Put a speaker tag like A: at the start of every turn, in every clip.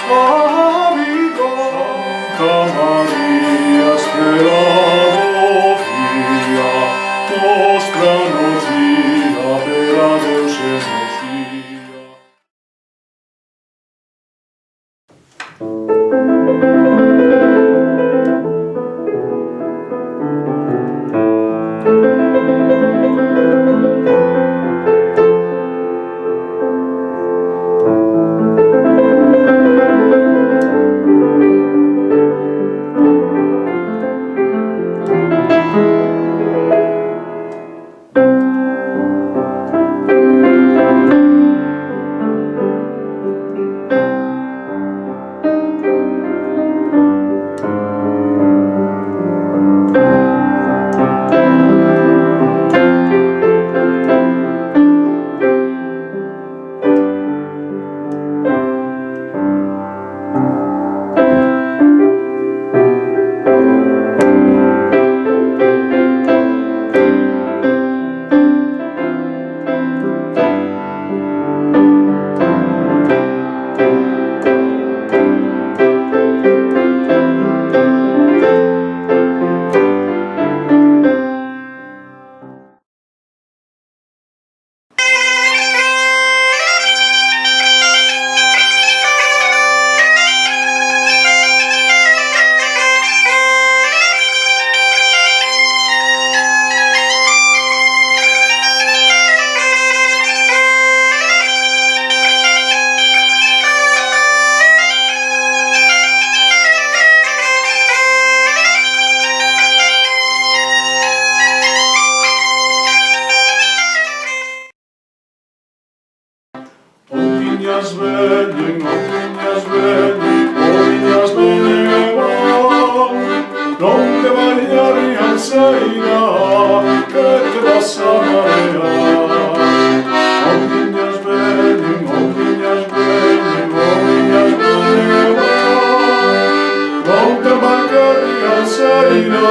A: Amigo, Santa Maria, sperato via, nostra nozia, per la dolce nozia. Oviñas veñen, oviñas veñen, non te bañarían seira, que te vas a marear. Oviñas veñen, oviñas veñen, non te bañarían seira,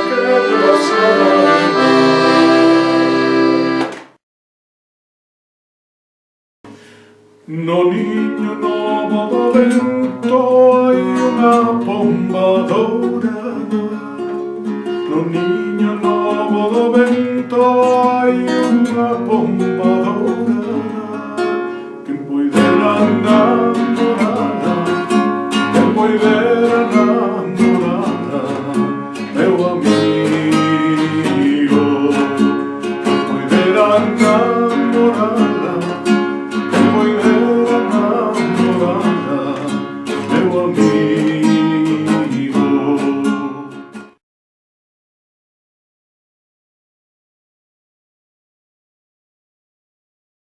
A: que te vas a marear. Non